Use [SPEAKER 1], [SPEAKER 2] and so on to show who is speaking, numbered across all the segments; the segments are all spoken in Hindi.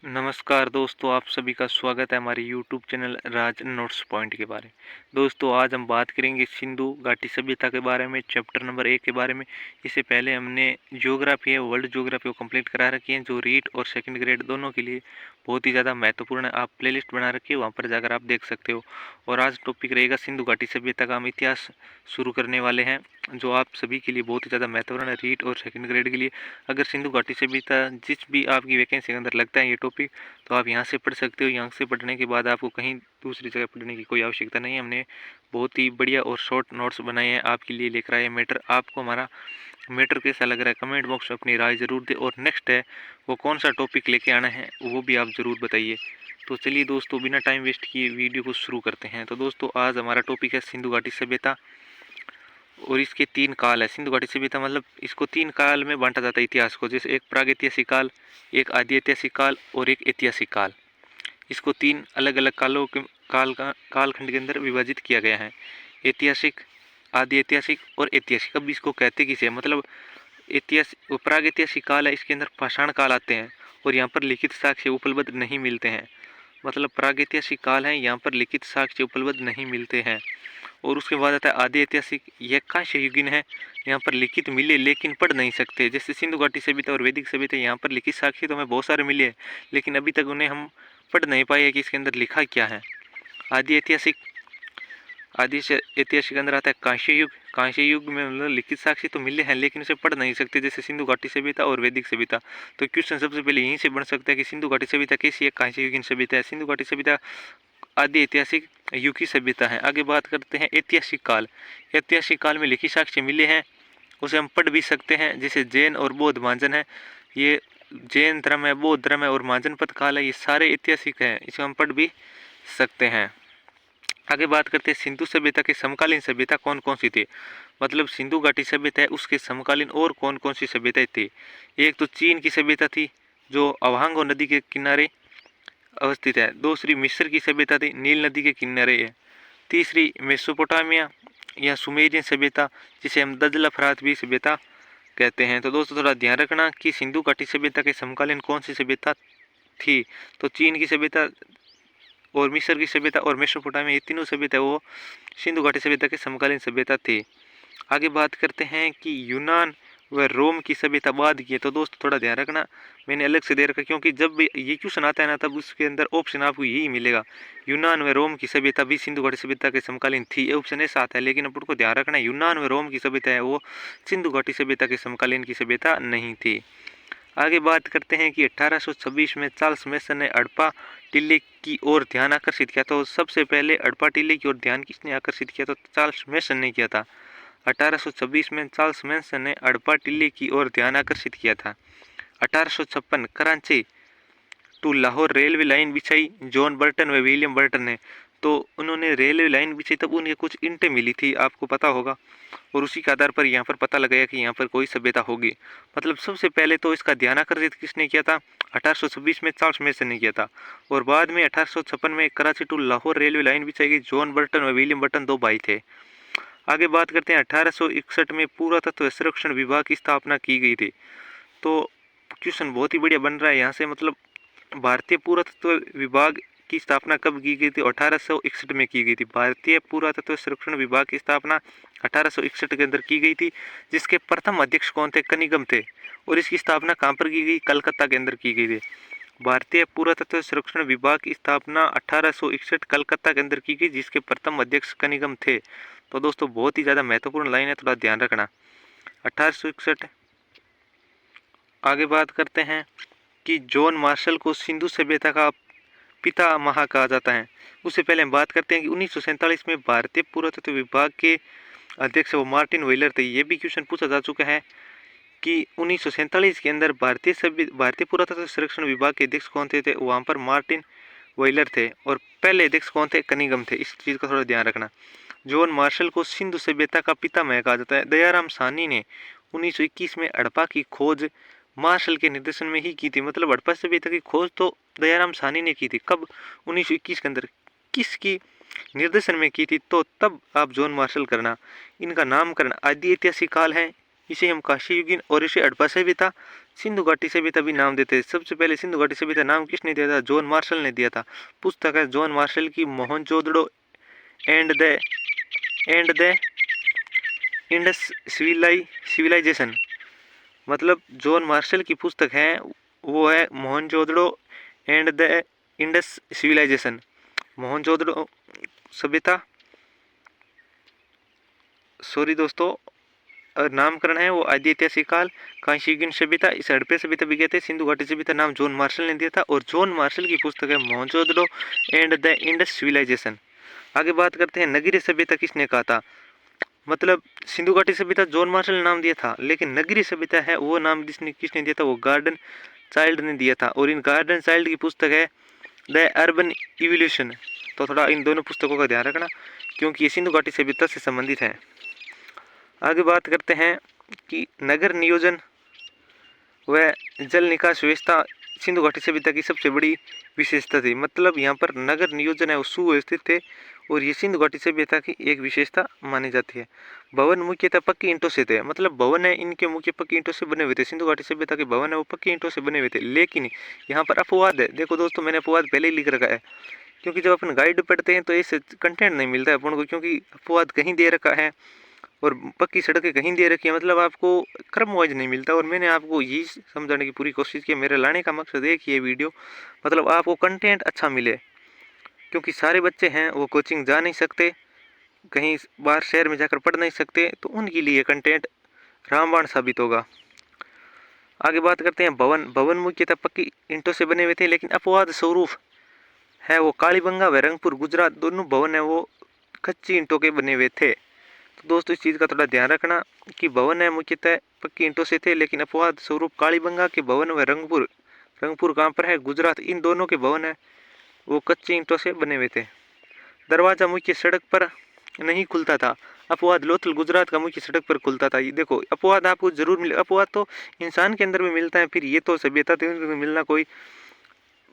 [SPEAKER 1] नमस्कार दोस्तों, आप सभी का स्वागत है हमारे यूट्यूब चैनल राज नोट्स पॉइंट के बारे में। दोस्तों आज हम बात करेंगे सिंधु घाटी सभ्यता के बारे में, चैप्टर नंबर 1 के बारे में। इससे पहले हमने ज्योग्राफी है, वर्ल्ड ज्योग्राफी को कंप्लीट करा रखी है, जो रीट और सेकंड ग्रेड दोनों के लिए बहुत ही ज़्यादा महत्वपूर्ण है। आप प्लेलिस्ट बना रखी है, वहाँ पर जाकर आप देख सकते हो। और आज टॉपिक रहेगा सिंधु घाटी सभ्यता का। हम इतिहास शुरू करने वाले हैं, जो आप सभी के लिए बहुत ही ज़्यादा महत्वपूर्ण है, रीट और सेकंड ग्रेड के लिए। अगर सिंधु घाटी सभ्यता जिस भी आपकी वैकेंसी के अंदर लगता है ये टॉपिक, तो आप यहाँ से पढ़ सकते हो। यहाँ से पढ़ने के बाद आपको कहीं दूसरी जगह पढ़ने की कोई आवश्यकता नहीं है। हमने बहुत ही बढ़िया और शॉर्ट नोट्स बनाए हैं आपके लिए लेकर आए मैटर। आपको हमारा मैटर कैसा लग रहा है कमेंट बॉक्स में अपनी राय ज़रूर दें, और नेक्स्ट है वो कौन सा टॉपिक लेके आना है वो भी आप ज़रूर बताइए। तो चलिए दोस्तों, बिना टाइम वेस्ट किए वीडियो को शुरू करते हैं। तो दोस्तों आज हमारा टॉपिक है सिंधु घाटी सभ्यता, और इसके 3 काल है। सिंधु घाटी सभ्यता मतलब इसको 3 काल में बांटा जाता है इतिहास को, जैसे एक प्रागैतिहासिक काल, एक आदि ऐतिहासिक काल और एक ऐतिहासिक काल। इसको 3 अलग अलग कालखंड के अंदर विभाजित किया गया है। ऐतिहासिक, आदि ऐतिहासिक और ऐतिहासिक। अब इसको कहते किसे, मतलब ऐतिहासिक प्रागैतिहासिक काल है, इसके अंदर पाषाण काल आते हैं और यहाँ पर लिखित साक्ष्य उपलब्ध नहीं मिलते हैं। मतलब प्रागैतिहासिक काल है, यहाँ पर लिखित साक्ष्य उपलब्ध नहीं मिलते हैं। और उसके बाद आता है आदि ऐतिहासिक, यह कांस्य युगीन है, यहाँ पर लिखित मिले लेकिन पढ़ नहीं सकते। जैसे सिंधु घाटी सभ्यता और वैदिक सभ्यता, यहाँ पर लिखित साक्ष्य तो हमें बहुत सारे मिले हैं, लेकिन अभी तक उन्हें हम पढ़ नहीं पाए कि इसके अंदर लिखा क्या है। आदि ऐतिहासिक, आदि से ऐतिहासिक के अंदर आता है कांस्य युग। कांस्य युग में मतलब लिखित साक्ष्य तो मिले हैं लेकिन उसे पढ़ नहीं सकते, जैसे सिंधु घाटी सभ्यता और वैदिक सभ्यता। तो क्वेश्चन सबसे पहले यहीं से बन सकता है कि सिंधु घाटी सभ्यता कैसी है, कांस्य युगीन सभ्यता है। सिंधु घाटी सभ्यता आदि ऐतिहासिक युग की सभ्यता है। आगे बात करते हैं ऐतिहासिक काल। ऐतिहासिक काल में लिखित साक्ष्य मिले हैं, उसे हम पढ़ भी सकते हैं, जैसे जैन और बौद्ध महाजन है। ये जैन धर्म है, बौद्ध धर्म है और महाजन पद काल है, ये सारे ऐतिहासिक हैं, इसे हम पढ़ भी सकते हैं। आगे बात करते हैं सिंधु सभ्यता के समकालीन सभ्यता कौन कौन सी थी। मतलब सिंधु घाटी सभ्यता है, उसके समकालीन और कौन कौन सी सभ्यताएं थी। एक तो चीन की सभ्यता थी, जो अवांगो नदी के किनारे अवस्थित है। दूसरी मिस्र की सभ्यता थी, नील नदी के किनारे है। तीसरी मेसोपोटामिया या सुमेरियन सभ्यता, जिसे हम दजला फरात भी सभ्यता कहते हैं। तो दोस्तों थोड़ा ध्यान रखना कि सिंधु घाटी सभ्यता के समकालीन कौन सी सभ्यता थी। तो चीन की सभ्यता और मिस्र की सभ्यता और मेसोपोटामिया, ये तीनों सभ्यता वो सिंधु घाटी सभ्यता के समकालीन सभ्यता थी। आगे बात करते हैं कि यूनान व रोम की सभ्यता बाद की है। तो दोस्तों थोड़ा ध्यान रखना, मैंने अलग से दे रखा, क्योंकि जब भी ये क्वेश्चन आता है ना, तब उसके अंदर ऑप्शन आपको यही मिलेगा, यूनान व रोम की सभ्यता भी सिंधु घाटी सभ्यता के समकालीन थी, ये ऑप्शन ऐसा आता है। लेकिन आपको ध्यान रखना, यूनान व रोम की सभ्यता है वो सिंधु घाटी सभ्यता के समकालीन की सभ्यता नहीं थी। आगे बात करते हैं कि 1826 में चार्ल्स मेसन ने हड़प्पा टीले की ओर ध्यान आकर्षित किया। तो सबसे पहले हड़प्पा टीले की ओर ध्यान किसने आकर्षित किया, तो चार्ल्स मेसन ने किया था। 1826 में चार्ल्स मेसन ने हड़प्पा टीले की ओर ध्यान आकर्षित किया था। 1856 Karachi to Lahore railway line बिछाई जॉन बर्टन व विलियम बर्टन ने। तो उन्होंने रेलवे लाइन बिछाई, तब उन्हें कुछ ईंटें मिली थी, आपको पता होगा, और उसी के आधार पर यहाँ पर पता लगाया कि यहाँ पर कोई सभ्यता होगी। मतलब सबसे पहले तो इसका ध्यान आकर्षित किसने किया था, 1826 में चार्ल्स मेसन ने किया था। और बाद में 1856 में Karachi to Lahore railway line बिछाई गई, जॉन बर्टन व विलियम बर्टन दो भाई थे। आगे बात करते हैं 1861 में पुरातत्व संरक्षण विभाग की स्थापना की गई थी। तो क्वेश्चन बहुत ही बढ़िया बन रहा है यहाँ से, मतलब भारतीय पुरातत्व विभाग की स्थापना कब की गई थी, 1861 में की गई थी। भारतीय पुरातत्व संरक्षण विभाग की स्थापना 1861 के अंदर की गई थी, जिसके प्रथम अध्यक्ष कौन थे, कनिगम थे। और इसकी स्थापना कहाँ पर की गई, कलकत्ता के अंदर की गई थी। भारतीय पुरातत्व संरक्षण विभाग की स्थापना 1861 कलकत्ता के अंदर की गई, जिसके प्रथम अध्यक्ष कनिगम थे। तो दोस्तों बहुत ही ज़्यादा महत्वपूर्ण लाइन है, थोड़ा ध्यान रखना, 1861। आगे बात करते हैं कि जॉन मार्शल को सिंधु सभ्यता का पितामह कहा जाता है। उससे पहले हम बात करते हैं कि 1947 में भारतीय पुरातत्व विभाग के अध्यक्ष वो मार्टिन व्हीलर थे। ये भी क्वेश्चन पूछा जा चुका है कि 1947 के अंदर भारतीय पुरातत्व संरक्षण विभाग के अध्यक्ष कौन थे, वहाँ पर मार्टिन व्हीलर थे, और पहले अध्यक्ष कौन थे, कनिगम थे। इस चीज़ का थोड़ा ध्यान रखना। जॉन मार्शल को सिंधु सभ्यता का पितामह कहा जाता है। दयाराम साहनी ने 1921 में हड़प्पा की खोज मार्शल के निर्देशन में ही की थी। मतलब हड़प्पा सभ्यता की खोज तो दयाराम साहनी ने की थी। कब, 1921 के अंदर। किसकी निर्देशन में की थी, तो तब आप जॉन मार्शल करना। इनका नामकरण आदि ऐतिहासिक काल है, इसे हम कांस्य युगीन और इसे हड़प्पा सभ्यता, सिंधु घाटी सभ्यता भी नाम देते हैं। सबसे पहले सिंधु घाटी सभ्यता नाम किसने दिया था? जॉन मार्शल ने दिया था। पुस्तक है जॉन मार्शल की Mohenjodaro and the Indus civilisation. मतलब जॉन मार्शल की पुस्तक है वो है Mohenjodaro and the Indus civilisation. Mohenjodaro सभ्यता, सॉरी दोस्तों, और नामकरण है वो आदि ऐतिहासिक काल, कांस्ययुगीन सभ्यता, इस हड़प्पा सभ्यता भी कहते हैं। सिंधु घाटी सभ्यता नाम जॉन मार्शल ने दिया था और जॉन मार्शल की पुस्तक है Mohenjodaro and the Indus civilisation. आगे बात करते हैं नगरीय सभ्यता किसने कहा था। मतलब सिंधु घाटी सभ्यता जॉन मार्शल ने नाम दिया था, लेकिन नगरीय सभ्यता है वो नाम किसने दिया था? वो गार्डन चाइल्ड ने दिया था। और इन गार्डन चाइल्ड की पुस्तक है द अर्बन इवोल्यूशन। तो थोड़ा इन दोनों पुस्तकों का ध्यान रखना क्योंकि ये सिंधु घाटी सभ्यता से संबंधित है। आगे बात करते हैं कि नगर नियोजन व जल निकास व्यवस्था सिंधु घाटी सभ्यता की सबसे बड़ी विशेषता थी। मतलब यहाँ पर नगर नियोजन है वो सुव्यवस्थित थे और ये सिंधु घाटी सभ्यता की एक विशेषता मानी जाती है। भवन मुख्यतः पक्की ईंटों से थे। मतलब भवन है इनके मुख्य पक्की ईंटों से बने हुए थे। सिंधु घाटी सभ्यता के भवन है वो पक्की ईंटों से बने हुए थे। लेकिन यहाँ पर अपवाद है। देखो दोस्तों, मैंने अपवाद पहले ही लिख रखा है क्योंकि जब अपन गाइड पढ़ते हैं तो इससे कंटेंट नहीं मिलता है अपन को, क्योंकि अपवाद कहीं दे रखा है और पक्की सड़कें कहीं दे रखी है। मतलब आपको क्रम वाइज नहीं मिलता। और मैंने आपको यही समझाने की पूरी कोशिश की। मेरे लाने का मकसद है कि ये वीडियो मतलब आपको कंटेंट अच्छा मिले, क्योंकि सारे बच्चे हैं वो कोचिंग जा नहीं सकते, कहीं बाहर शहर में जाकर पढ़ नहीं सकते, तो उनके लिए कंटेंट रामबाण साबित होगा। आगे बात करते हैं भवन मुख्यतः पक्की ईंटों से बने हुए थे, लेकिन अपवाद स्वरूप है वो कालीबंगा व रंगपुर गुजरात दोनों भवन है वो कच्ची ईंटों के बने हुए थे। तो दोस्तों इस चीज़ का थोड़ा ध्यान रखना कि भवन है मुख्यतः पक्की ईंटों से थे, लेकिन अपवाद स्वरूप कालीबंगा के भवन व रंगपुर कहाँ पर है? गुजरात, इन दोनों के भवन है वो कच्ची ईंटों से बने हुए थे। दरवाजा मुख्य सड़क पर नहीं खुलता था। अपवाद लोथल गुजरात का मुख्य सड़क पर खुलता था। ये देखो अपवाद आपको जरूर मिले। अपवाद तो इंसान के अंदर भी मिलता है, फिर ये तो सभ्यता तो मिलना कोई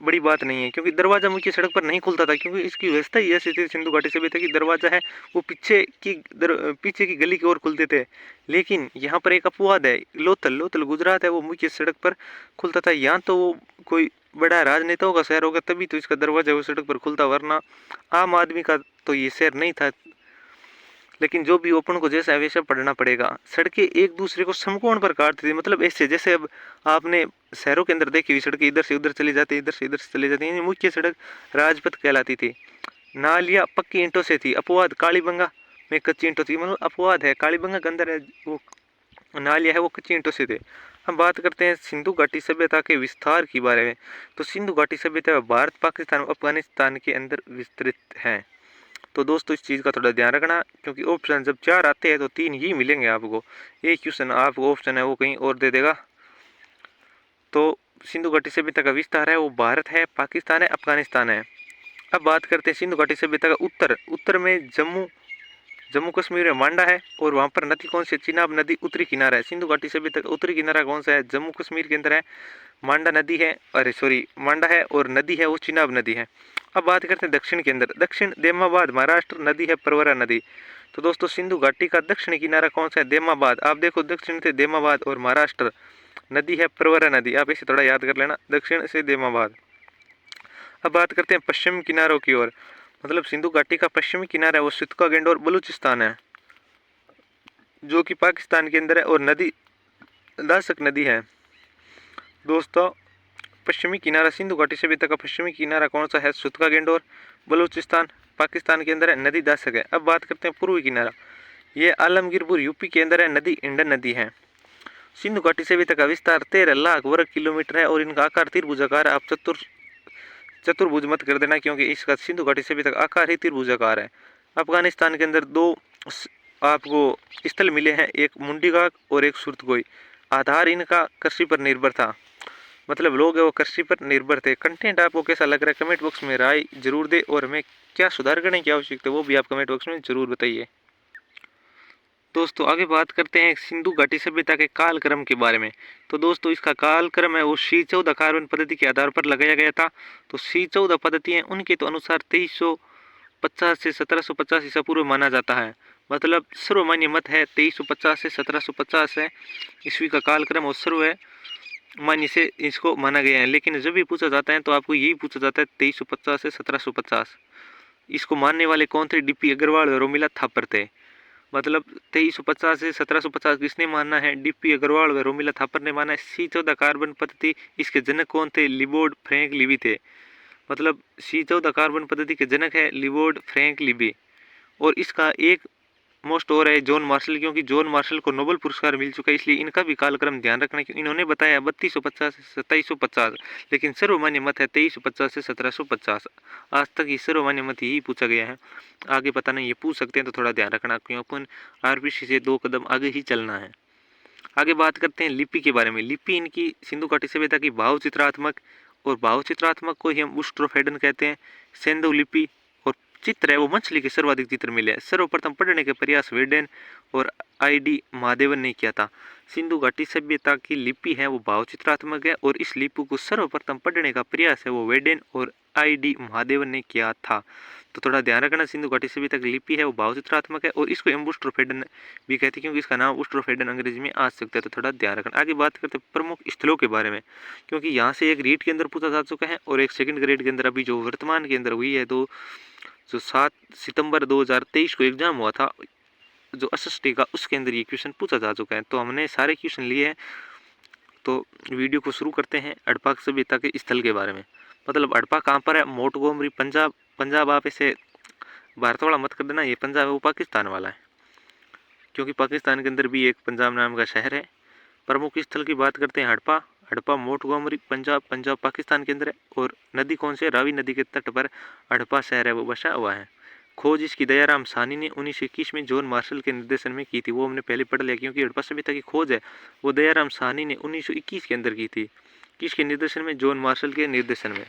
[SPEAKER 1] बड़ी बात नहीं है, क्योंकि दरवाजा मुख्य सड़क पर नहीं खुलता था क्योंकि इसकी व्यवस्था ही ऐसी थी सिंधु घाटी सभ्यता की। दरवाजा है वो पीछे की गली की ओर खुलते थे। लेकिन यहाँ पर एक अपवाद है, लोथल गुजरात है वो मुख्य सड़क पर खुलता था। यहाँ तो वो कोई बड़ा राजनेताओं का शहर होगा तभी तो इसका दरवाजा वो सड़क पर खुलता, वरना आम आदमी का तो ये शहर नहीं था। लेकिन जो भी ओपन को जैसा वैसा पढ़ना पड़ेगा। सड़कें एक दूसरे को समकोण पर काटती थी। मतलब ऐसे जैसे अब आपने शहरों के अंदर देखी हुई सड़कें इधर से उधर चली जाती है, इधर से इधर से चली जाती है। मुख्य सड़क राजपथ कहलाती थी। नालियाँ पक्की ईंटों से थी। अपवाद कालीबंगा में कच्ची ईंटों थी। मतलब अपवाद है कालीबंगा के अंदर है वो नालियाँ है वो कच्ची ईंटों से थे। हम बात करते हैं सिंधु घाटी सभ्यता के विस्तार के बारे में। तो सिंधु घाटी सभ्यता भारत, पाकिस्तान, अफगानिस्तान के अंदर विस्तृत है। तो दोस्तों इस चीज़ का थोड़ा ध्यान रखना क्योंकि ऑप्शन जब 4 आते हैं तो 3 ही मिलेंगे आपको। एक क्वेश्चन आपको ऑप्शन है वो कहीं और दे देगा। तो सिंधु घाटी सभ्यता का विस्तार है वो भारत है, पाकिस्तान है, अफगानिस्तान है। अब बात करते हैं सिंधु घाटी सभ्यता का उत्तर में जम्मू कश्मीर में मांडा है और वहाँ पर नदी कौन सी? चिनाब नदी उत्तरी किनारा है। सिंधु घाटी सभ्यता का उत्तरी किनारा कौन सा है? जम्मू कश्मीर के अंदर है, मांडा नदी है, मांडा है और नदी है वो चिनाब नदी है। अब बात करते हैं दक्षिण के अंदर। दक्षिण देमाबाद महाराष्ट्र, नदी है प्रवरा नदी। तो दोस्तों सिंधु घाटी का दक्षिणी किनारा कौन सा है? देमाबाद। आप देखो दक्षिण से देमाबाद और महाराष्ट्र, नदी है प्रवरा नदी। आप इसे थोड़ा याद कर लेना, दक्षिण से देमाबाद। अब बात करते हैं पश्चिम किनारों की ओर। मतलब सिंधु घाटी का पश्चिमी किनारा है वो सितका गेंडोर बलूचिस्तान है जो कि पाकिस्तान के अंदर है और नदी दासक नदी है। दोस्तों पश्चिमी किनारा सिंधु घाटी सभ्यता का पश्चिमी किनारा कौन सा है? सुतका गेंडोर बलूचिस्तान पाकिस्तान के अंदर है, नदी दासक है। अब बात करते हैं पूर्वी किनारा। ये आलमगीरपुर यूपी के अंदर है, नदी इंडन नदी है। सिंधु घाटी सभ्यता का विस्तार 13 लाख वर्ग किलोमीटर है और इनका आकार त्रिभुजाकार है। आप चतुर्भुज मत कर देना क्योंकि इसका सिंधु घाटी सभ्यता का आकार ही त्रिभुजाकार है। अफगानिस्तान के अंदर 2 आपको स्थल मिले हैं, एक मुंडीगाग और एक सुरतगोई। आधार इनका कृषि पर निर्भर था। मतलब लोग है वो कृषि पर निर्भर थे। कंटेंट आपको कैसा लग रहा है कमेंट बॉक्स में राय जरूर दे और मैं क्या सुधार करने की आवश्यकता है वो भी आप कमेंट बॉक्स में जरूर बताइए। दोस्तों आगे बात करते हैं सिंधु घाटी सभ्यता के कालक्रम के बारे में। तो दोस्तों इसका कालक्रम है वो C14 कार्बन पद्धति के आधार पर लगाया गया था। तो C14 पद्धति है उनके तो अनुसार 2350 से 1750 ईसा पूर्व माना जाता है। मतलब सर्वमान्य मत है 2350 से 1750 है ईस्वी का कालक्रम और सर्व है मान्य से इसको माना गया है। लेकिन जब भी पूछा जाता है तो आपको यही पूछा जाता है 2350 से 1750। इसको मानने वाले कौन थे? डीपी अग्रवाल और रोमिला थापर थे। मतलब 2350 से 1750 किसने माना है? डीपी अग्रवाल व रोमिला थापर ने माना है। C14 कार्बन पद्धति, इसके जनक कौन थे? लिबोर्ड फ्रैंक लिबी थे। मतलब C14 कार्बन पद्धति के जनक है लिबोर्ड फ्रैंक लिबी। और इसका एक मोस्ट और है जॉन मार्शल, क्योंकि जॉन मार्शल को नोबेल पुरस्कार मिल चुका है, इसलिए इनका भी कालक्रम ध्यान रखना। क्योंकि इन्होंने बताया 3250 से 2750, लेकिन सर्वमान्य मत है 2350 से 1750। आज तक ये सर्वमान्य मत यही पूछा गया है। आगे पता नहीं, ये पूछ सकते हैं, तो थोड़ा ध्यान रखना, क्यों अपन आरबीसी से 2 कदम आगे ही चलना है। आगे बात करते हैं लिपि के बारे में। लिपि इनकी सिंधु घाटी सभ्यता की भाव चित्रात्मक, और भाव चित्रात्मक को ही हम उष्ट्रोफेडन कहते हैं। सेंधु लिपि और चित्र है वो मछली के सर्वाधिक चित्र मिले हैं। सर्वप्रथम पढ़ने के प्रयास वेडेन और आईडी महादेवन ने किया था। सिंधु घाटी सभ्यता की लिपि है वो भाव चित्रात्मक है, और इस लिपि को सर्वप्रथम पढ़ने का प्रयास है वो वेडेन और आईडी महादेवन ने किया था। तो थोड़ा ध्यान रखना, सिंधु घाटी सभ्यता की लिपि है वो भाव चित्रात्मक है, और इसको हम उष्ट्रोफेडन भी कहते हैं, क्योंकि इसका नाम उष्ट्रोफेडन अंग्रेजी में आ सकता है। तो थोड़ा ध्यान रखना। आगे बात करते हैं प्रमुख स्थलों के बारे में, क्योंकि यहाँ से एक रीट के अंदर पूछा जा चुका है, और एक सेकंड ग्रेड के अंदर अभी जो वर्तमान के अंदर हुई है, तो जो 7 सितंबर 2023 को एग्जाम हुआ था जो एसएसटी का, उसके अंदर ये क्वेश्चन पूछा जा चुका है। तो हमने सारे क्वेश्चन लिए हैं। तो वीडियो को शुरू करते हैं हड़प्पा सभ्यता के स्थल के बारे में। मतलब हड़प्पा कहाँ पर है? मोंटगोमरी, पंजाब। पंजाब आप इसे भारत वाला मत कर देना, ये पंजाब है वो पाकिस्तान वाला है, क्योंकि पाकिस्तान के अंदर भी एक पंजाब नाम का शहर है। प्रमुख स्थल की बात करते हैं हड़प्पा। हड़प्पा मोंटगोमरी पंजाब, पंजाब पाकिस्तान के अंदर है। और नदी कौन से? रावी नदी के तट पर हड़प्पा शहर है वो बसा हुआ है। खोज इसकी दयाराम साहनी ने 1921 में जॉन मार्शल के निर्देशन में की थी। वो हमने पहले पढ़ लिया, क्योंकि हड़प्पा सभ्यता की खोज है वो दयाराम साहनी ने 1921 के अंदर की थी। किसके निर्देशन में? जॉन मार्शल के निर्देशन में।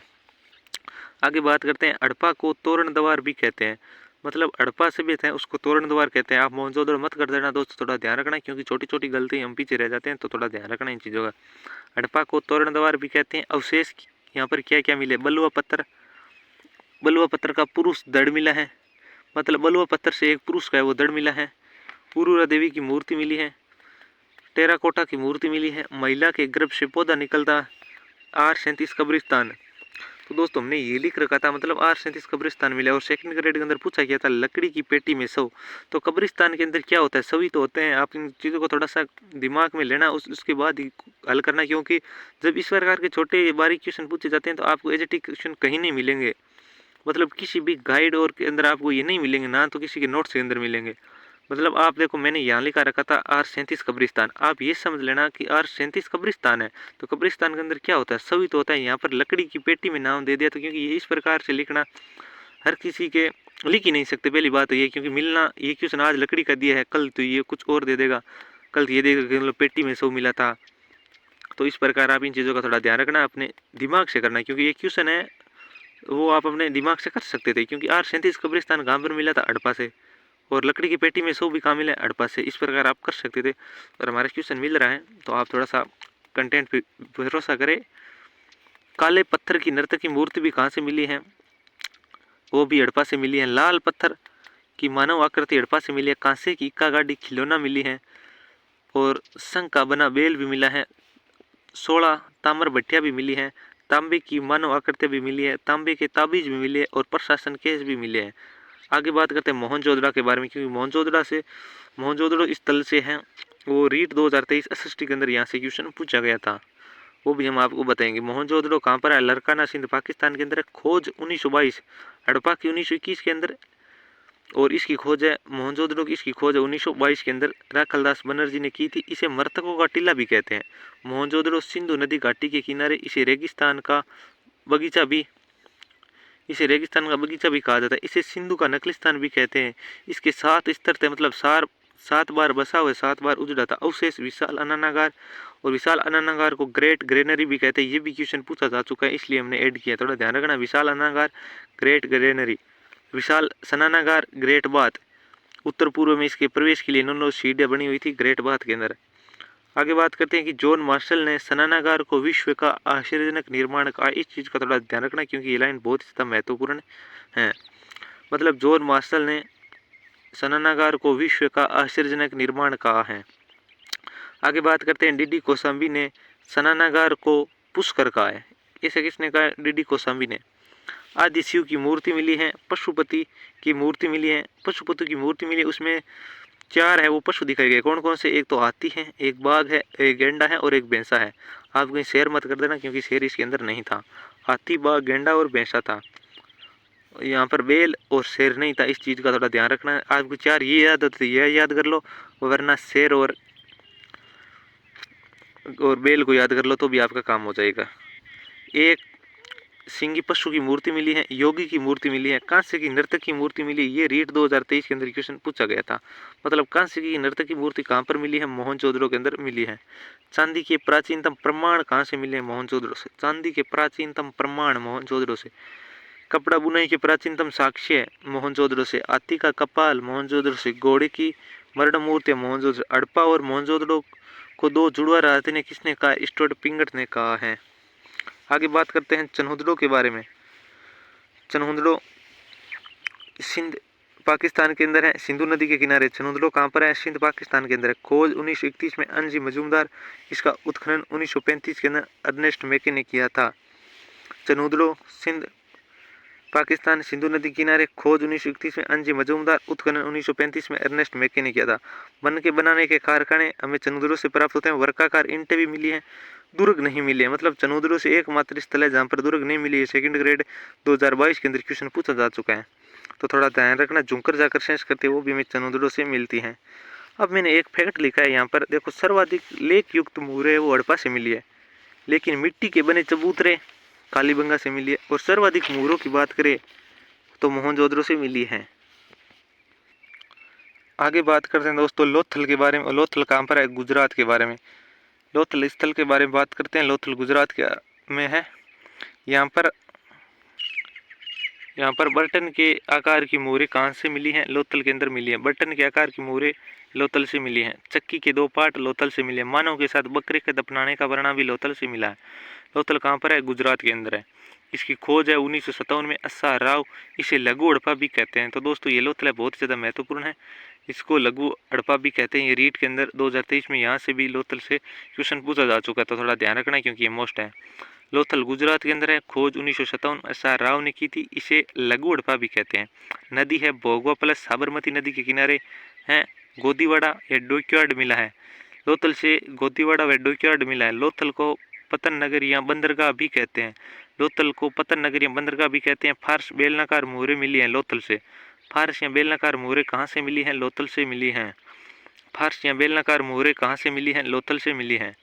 [SPEAKER 1] आगे बात करते हैं, हड़प्पा को तोरण द्वार भी कहते हैं। मतलब हड़प्पा सभ्यता है उसको तोरण द्वार कहते हैं। आप मोहनजोदड़ो मत कर देना दोस्तों, थोड़ा ध्यान रखना, क्योंकि छोटी छोटी गलती हम पीछे रह जाते हैं, तो थोड़ा ध्यान रखना इन चीज़ों का। हड़प्पा को तोरण द्वार भी कहते हैं। अवशेष यहाँ पर क्या क्या मिले? बलुआ पत्थर, बलुआ पत्थर का पुरुष दड़ मिला है। मतलब बलुआ पत्थर से एक पुरुष का है वो दड़ मिला है। पुरूरा देवी की मूर्ति मिली है। टेराकोटा की मूर्ति मिली है। महिला के गर्भ से पौधा निकलता। R37 कब्रिस्तान। तो दोस्तों हमने ये लिख रखा था, मतलब R37 कब्रिस्तान मिला। और सेकंड ग्रेड के अंदर पूछा गया था लकड़ी की पेटी में शव। तो कब्रिस्तान के अंदर क्या होता है? शव तो होते हैं। आप इन चीज़ों को थोड़ा सा दिमाग में लेना, उसके बाद ही हल करना, क्योंकि जब इस प्रकार के छोटे बारीक क्वेश्चन पूछे जाते हैं तो आपको एजेटिक क्वेश्चन कहीं नहीं मिलेंगे। मतलब किसी भी गाइड और के अंदर आपको ये नहीं मिलेंगे, ना तो किसी के नोट्स के अंदर मिलेंगे। मतलब आप देखो, मैंने यहाँ लिखा रखा था R37 कब्रिस्तान। आप ये समझ लेना कि R37 कब्रिस्तान है। तो कब्रिस्तान के अंदर क्या होता है? सभी तो होता है। यहाँ पर लकड़ी की पेटी में नाम दे दिया, तो क्योंकि ये इस प्रकार से लिखना हर किसी के लिख ही नहीं सकते। पहली बात तो ये, क्योंकि मिलना ये क्वेश्चन आज लकड़ी का दिया है, कल तो ये कुछ और दे देगा, कल ये देगा कि मतलब पेटी में सब मिला था। तो इस प्रकार आप इन चीज़ों का थोड़ा ध्यान रखना, अपने दिमाग से करना, क्योंकि ये क्वेश्चन है वो आप अपने दिमाग से कर सकते थे। क्योंकि R37 कब्रिस्तान कहाँ पर मिला था? हड़प्पा से। और लकड़ी की पेटी में सो भी कहाँ मिला है? हड़प्पा से। इस प्रकार आप कर सकते थे। और हमारा क्वेश्चन मिल रहा है तो आप थोड़ा सा कंटेंट पे भरोसा करें। काले पत्थर की नर्तकी मूर्ति भी कहाँ से मिली है? वो भी हड़प्पा से मिली है। लाल पत्थर की मानव आकृति हड़प्पा से मिली है। कांसे की इक्का गाड़ी खिलौना मिली है। और शंख का बना बेल भी मिला है। 16 ताम्र भट्टियाँ भी मिली हैं। तांबे की मानव आकृतियाँ भी मिली है। तांबे के ताबीज भी मिले और प्रशासन केस भी मिले हैं। आगे बात करते हैं मोहनजोदड़ो के बारे में, क्योंकि मोहनजोदड़ो स्थल से है वो रीट 2023 एसएसटी के अंदर यहाँ से क्वेश्चन पूछा गया था, वो भी हम आपको बताएंगे। मोहनजोदड़ो कहाँ पर है? लरकाना सिंध पाकिस्तान के अंदर है। खोज 1922, हड़प्पा की 1921 के अंदर, और इसकी खोज है मोहनजोदड़ो की, इसकी खोज है 1922 के अंदर राखलदास बनर्जी ने की थी। इसे मृतकों का टीला भी कहते हैं। मोहनजोदड़ो सिंधु नदी घाटी के किनारे, इसे रेगिस्तान का बगीचा भी कहा जाता है। इसे सिंधु का नकलिस्तान भी कहते हैं। इसके 7 स्तर थे, मतलब 7 बार बसा हुआ, 7 बार उजड़ा था। अवशेष विशाल अनानागार, और विशाल अनानागार को ग्रेट ग्रेनरी भी कहते हैं। ये भी क्वेश्चन पूछा जा चुका है, इसलिए हमने ऐड किया। थोड़ा ध्यान रखना, विशाल अनागार, ग्रेट ग्रेनरी, विशाल सनानागार, ग्रेट बाथ। उत्तर पूर्व में इसके प्रवेश के लिए 9 सीढ़ियाँ बनी हुई थी ग्रेट बाथ के अंदर। आगे बात करते हैं कि जॉन मार्शल ने सनानागार को विश्व का आश्चर्यजनक निर्माण कहा। इस चीज़ का थोड़ा ध्यान रखना, क्योंकि ये लाइन बहुत ज़्यादा महत्वपूर्ण है। मतलब जॉन मार्शल ने सनानागार को विश्व का आश्चर्यजनक निर्माण कहा है। आगे बात करते हैं, डीडी कोसांबी ने स्नानागार को पुष्कर कहा है। इसे किसने कहा? डीडी कोसांबी ने। आदि शिव की मूर्ति मिली है, पशुपति की मूर्ति मिली है। पशुपति की मूर्ति मिली है, उसमें 4 है वो पशु दिखाए गए। कौन कौन से? एक तो हाथी है, एक बाघ है, एक गेंडा है और एक भैंसा है। आप कहीं शेर मत कर देना क्योंकि शेर इसके अंदर नहीं था। हाथी, बाघ, गेंडा और भैंसा था। यहाँ पर बेल और शेर नहीं था, इस चीज़ का थोड़ा ध्यान रखना है। आपको 4 ये याद हो तो यह याद कर लो, वरना शेर और बेल को याद कर लो तो भी आपका काम हो जाएगा। एक सिंगी पशु की मूर्ति मिली है, योगी की मूर्ति मिली है, कांस्य की नर्तक की मूर्ति मिली। ये रीट 2023 के अंदर क्वेश्चन पूछा गया था। मतलब कांस्य की नर्तक की मूर्ति कहाँ पर मिली है? मोहनजोदड़ो के अंदर मिली है। चांदी के प्राचीनतम प्रमाण कहाँ से मिले? मोहनजोदड़ो से। चांदी के प्राचीनतम प्रमाण मोहनजोदड़ो से। कपड़ा बुनाई के प्राचीनतम साक्ष्य मोहनजोदड़ो से। हाथी का कपाल मोहनजोदड़ो से। घोड़े की मरण मूर्तियां मोहनजोदड़ो। हड़प्पा और मोहनजोदड़ो को 2 जुड़वा रहते ने किसने कहा? स्टुअर्ट पिंगट ने कहा है। आगे बात करते हैं चन्हुदड़ो के बारे में। चन्हुदड़ो सिंध पाकिस्तान के अंदर है, सिंधु नदी के किनारे। चन्हुदड़ो कहाँ पर है? सिंध पाकिस्तान के अंदर है। खोज 1931 में एनजी मजूमदार। इसका उत्खनन 1935 के अंदर अर्नेस्ट मैके ने किया था। चन्हुदड़ो सिंध पाकिस्तान, सिंधु नदी किनारे। खोज 1931 में एनजी मजूमदार। उत्खनन 1935 में अर्नेस्ट मैके ने किया था। बन के बनाने के कारखाने हमें चन्हुदड़ो से प्राप्त होते हैं। वर्गाकार ईंटें भी मिली हैं, दुर्ग नहीं मिली है। मतलब चन्हुदड़ो से एकमात्र स्थल है जहाँ पर दुर्ग नहीं मिली है। सेकंड ग्रेड 2022 के अंदर क्वेश्चन पूछा जा चुका है, तो थोड़ा ध्यान रखना। झुंकर जाकर सेंस करते वो भी हमें चन्हुदड़ो से मिलती हैं। अब मैंने एक फैक्ट लिखा है यहाँ पर, देखो। सर्वाधिक लेक युक्त मुहरे वो हड़प्पा से मिली है, लेकिन मिट्टी के बने चबूतरे कालीबंगा से मिली है। और सर्वाधिक मुहरों की बात करें तो मोहनजोदड़ो से मिली है। आगे बात करते हैं दोस्तों लोथल के बारे में। लोथल कहाँ पर है? गुजरात के बारे में। लोथल स्थल के बारे में बात करते हैं। लोथल गुजरात के में है। यहाँ पर बर्तन के आकार की मोहरें कहाँ से मिली हैं? लोथल के अंदर मिली है। बर्तन के आकार की मोहरें लोथल से मिली हैं। चक्की के 2 पार्ट लोथल से मिले। मानव के साथ बकरे के दफनाने का वर्णन भी लोथल से मिला है। लोथल कहाँ पर है? गुजरात के अंदर है। इसकी खोज है 1957 में एस.आर. राव। इसे लघु हड़प्पा भी कहते हैं। तो दोस्तों ये लोथल है, बहुत ज़्यादा महत्वपूर्ण है। इसको लघु हड़प्पा भी कहते हैं। ये रीट के अंदर 2023 में यहाँ से भी लोथल से क्वेश्चन पूछा जा चुका है, तो थोड़ा ध्यान रखना क्योंकि ये मोस्ट है। लोथल गुजरात के अंदर है। खोज 1957 एस.आर. राव ने की थी। इसे लघु हड़प्पा भी कहते हैं। नदी है भोगवा प्लस साबरमती नदी के किनारे है। गोदीवाड़ा या डोक्यार्ड मिला है। लोथल से गोदीवाड़ा व डोक्यार्ड मिला है। लोथल को पतन नगर या बंदरगाह भी कहते हैं। लोथल को पतन नगर या बंदरगाह भी कहते हैं। फारस बेलनाकार मोहरें मिली हैं लोथल से। फारस या बेलनाकार मोहरें कहाँ से मिली हैं? लोथल से मिली हैं। फारस या बेलनाकार मोहरें कहाँ से मिली हैं? लोथल से मिली हैं।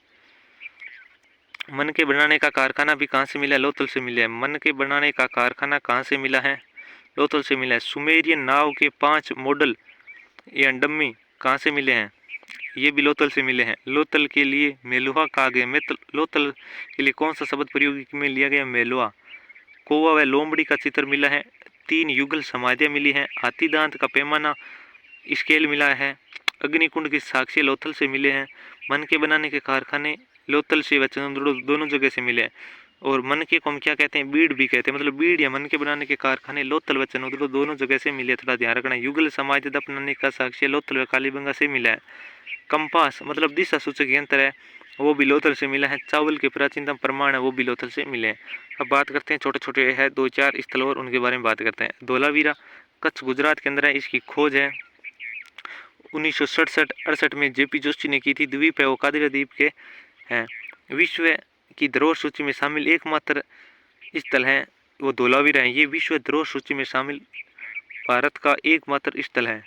[SPEAKER 1] मन के बनाने का कारखाना भी कहाँ से मिला है? लोथल से मिला है। मन के बनाने का कारखाना कहाँ से मिला है? लोथल से मिला है। सुमेरियन नाव के 5 मॉडल या डम्मी कहाँ से मिले हैं? ये भी लोथल से मिले हैं। लोथल के लिए मेलुहा कहा गया। लोथल के लिए कौन सा शब्द प्रयोग में लिया गया? मेलुहा। कौवा व लोमड़ी का चित्र मिला है। 3 युगल समाधियाँ मिली हैं। हाथी दांत का पैमाना स्केल मिला है। अग्निकुंड के साक्ष्य लोथल से मिले हैं। मन के बनाने के कारखाने लोथल से व चन्हुदड़ो दोनों जगह से मिले हैं। और मन के को हम क्या कहते हैं? बीड़ भी कहते हैं। मतलब बीड़ या मन के बनाने के कारखाने लोथल व चन्हुदड़ो दोनों जगह से मिले। थोड़ा ध्यान रखना। युगल समाज अपनाने का साक्ष्य लोथल व कालीबंगा से मिला है। कंपास मतलब दिशा सूचक यंत्र है, वो भी लोथल से मिला है। चावल के प्राचीनतम प्रमाण है, वो भी लोथल से मिले हैं। अब बात करते हैं छोटे छोटे है 2-4 स्थल और उनके बारे में बात करते हैं। धोलावीरा कच्छ गुजरात के अंदर है। इसकी खोज है 1967-68 में जेपी जोशी ने की थी। द्वीप है वो कादिरा द्वीप के हैं। विश्व की धरोहर सूची में शामिल एकमात्र स्थल है वो धोलावीरा है। ये विश्व धरोहर सूची में शामिल भारत का एकमात्र स्थल है।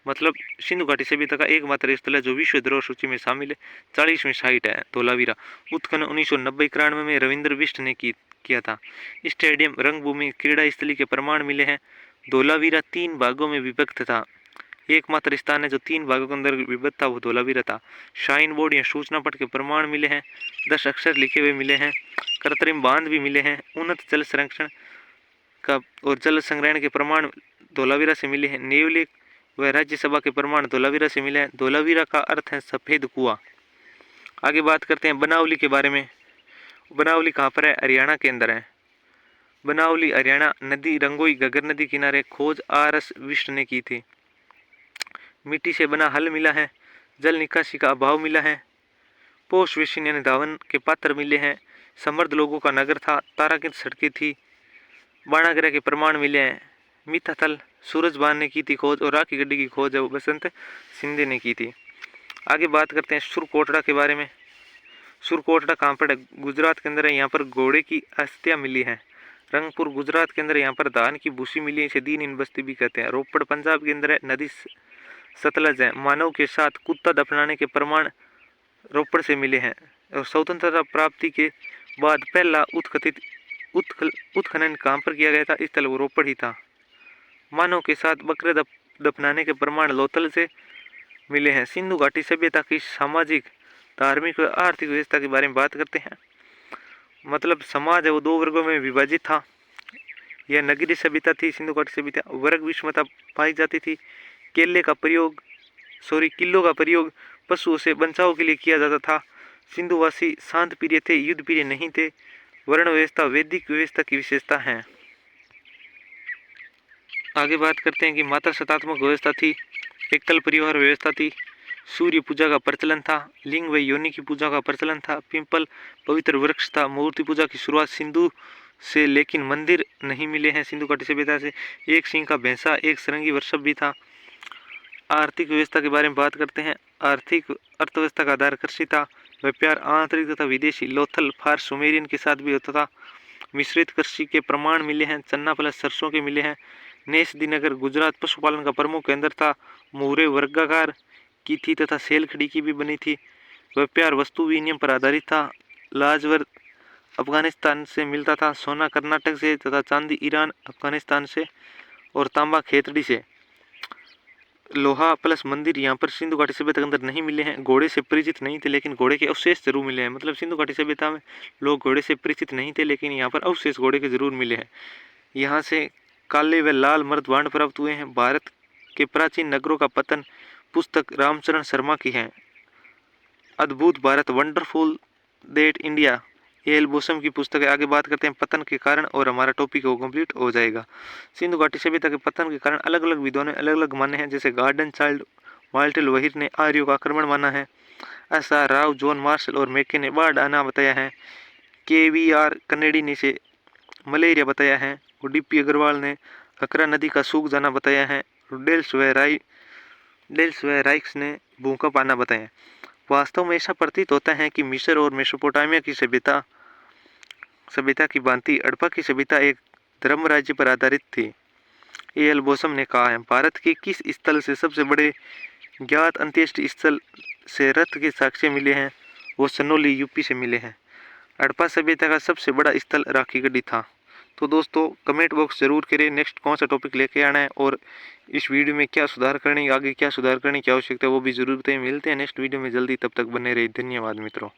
[SPEAKER 1] मतलब सिंधु घाटी सभ्यता का एकमात्र स्थल है जो विश्व धरोहर सूची में शामिल है। 40वीं साइट है धोलावीरा। उत्खनन 1990-91 में रविंद्र बिष्ट ने किया था। स्टेडियम, रंगभूमि, क्रीड़ा स्थली के प्रमाण मिले हैं। धोलावीरा 3 भागों में विभक्त था। एकमात्र स्थान है जो 3 भागों के अंदर विभक्त था, वो धोलावीरा था। शाइन बोर्ड या सूचना पट के प्रमाण मिले हैं। 10 अक्षर लिखे हुए मिले हैं। कृत्रिम बांध भी मिले हैं। उन्नत जल संरक्षण का और जल संग्रहण के प्रमाण धोलावीरा से मिले हैं। नेवलिक व राज्यसभा के प्रमाण धोलावीरा से मिले हैं। धोलावीरा का अर्थ है सफेद कुआं। आगे बात करते हैं बनावली के बारे में। बनावली कहाँ पर है? हरियाणा के अंदर है। बनावली हरियाणा। नदी रंगोई घग्गर नदी किनारे। खोज आर.एस. बिष्ट ने की थी। मिट्टी से बना हल मिला है। जल निकासी का अभाव मिला है। पोष वेशिन यानी धावन के पात्र मिले हैं। समृद्ध लोगों का नगर था। ताराकित सड़कें थी। बाणाग्रह के प्रमाण मिले हैं। मिथाथल सूरजबान ने की थी खोज और राखी गड्ढी की खोज है वो बसंत सिंधे ने की थी। आगे बात करते हैं सुरकोटड़ा के बारे में। सुरकोटड़ा कहाँ पर है? गुजरात के अंदर है। यहाँ पर घोड़े की अस्थियां मिली हैं। रंगपुर गुजरात के अंदर, यहाँ पर धान की भूसी मिली है। इसे दीन इन बस्ती भी कहते हैं। रोपड़ पंजाब के अंदर है। नदी सतलज है। मानव के साथ कुत्ता दफनाने के प्रमाण रोपड़ से मिले हैं। और स्वतंत्रता प्राप्ति के बाद पहला उत्खनन कहाँ पर किया गया था? स्थल वो रोपड़ ही था। मानव के साथ बकरे दफनाने के प्रमाण लोथल से मिले हैं। सिंधु घाटी सभ्यता की सामाजिक, धार्मिक और आर्थिक व्यवस्था के बारे में बात करते हैं। मतलब समाज है वो दो वर्गों में विभाजित था। यह नगरीय सभ्यता थी। सिंधु घाटी सभ्यता वर्ग विषमता पाई जाती थी। किलों का प्रयोग पशुओं से बचाव के लिए किया जाता था। सिंधुवासी शांत प्रिय थे, युद्ध प्रिय नहीं थे। वर्ण व्यवस्था वैदिक व्यवस्था की विशेषता है। आगे बात करते हैं कि माता सत्तात्मक व्यवस्था थी। एकल परिवार व्यवस्था थी। सूर्य पूजा का प्रचलन था। लिंग व योनि की पूजा का प्रचलन था। पिंपल पवित्र वृक्ष था। मूर्ति पूजा की शुरुआत सिंधु से, लेकिन मंदिर नहीं मिले हैं सिंधु घाटी सभ्यता से। एक सिंह का भैंसा, एक सरंगी वृषभ भी था। आर्थिक व्यवस्था के बारे में बात करते हैं। आर्थिक अर्थव्यवस्था का आधार कृषि था। व्यापार आंतरिक तथा विदेशी लोथल फार सुमेरियन के साथ भी होता था। मिश्रित कृषि के प्रमाण मिले हैं। चन्ना प्लस सरसों के मिले हैं। नेसदीनगर गुजरात पशुपालन का प्रमुख केंद्र था। मुहरे वर्गाकार की थी तथा सेलखड़ी की भी बनी थी। व्यापार वस्तु विनिमय पर आधारित था। लाजवर अफगानिस्तान से मिलता था। सोना कर्नाटक से तथा चांदी ईरान अफगानिस्तान से और तांबा खेतड़ी से। लोहा प्लस मंदिर यहाँ पर सिंधु घाटी सभ्यता के अंदर नहीं मिले हैं। घोड़े से परिचित नहीं थे, लेकिन घोड़े के अवशेष जरूर मिले हैं। मतलब सिंधु घाटी सभ्यता में लोग घोड़े से परिचित नहीं थे, लेकिन यहाँ पर अवशेष घोड़े के जरूर मिले हैं। यहाँ से काले व लाल मर्दभांड प्राप्त हुए हैं। भारत के प्राचीन नगरों का पतन पुस्तक रामचरण शर्मा की है। अद्भुत भारत वंडरफुल दैट इंडिया, ये एल्बोसम की पुस्तक है। आगे बात करते हैं पतन के कारण और हमारा टॉपिक वो कंप्लीट हो जाएगा। सिंधु घाटी सभ्यता के पतन के कारण अलग अलग विद्वानों ने अलग अलग माने हैं। जैसे गार्डन चाइल्ड वाल्टर वहीर ने आर्यों का आक्रमण माना है। एस.आर. राव, जॉन मार्शल और मैके ने बाढ़ आना बताया है। के.वी.आर. कनेडी ने इसे मलेरिया बताया है। और डी.पी. अग्रवाल ने अकरा नदी का सूख जाना बताया है। डेल्स व राइक्स ने भूकंप आना बताया। वास्तव में ऐसा प्रतीत होता है कि मिस्र और मेसोपोटामिया की सभ्यता की भांति हड़प्पा की सभ्यता एक धर्म राज्य पर आधारित थी। ये एल्बोसम ने कहा है। भारत के किस स्थल से सबसे बड़े ज्ञात अंत्येष्टि स्थल से रथ के साक्ष्य मिले हैं? वो सनोली यूपी से मिले हैं। हड़प्पा सभ्यता का सबसे बड़ा स्थल राखी गढ़ी था। तो दोस्तों कमेंट बॉक्स जरूर करें नेक्स्ट कौन सा टॉपिक लेके आना है और इस वीडियो में क्या सुधार करने, आगे क्या सुधार करने की आवश्यकता है वो भी जरूर बताएं। मिलते हैं नेक्स्ट वीडियो में जल्दी, तब तक बने रहिए। धन्यवाद मित्रों।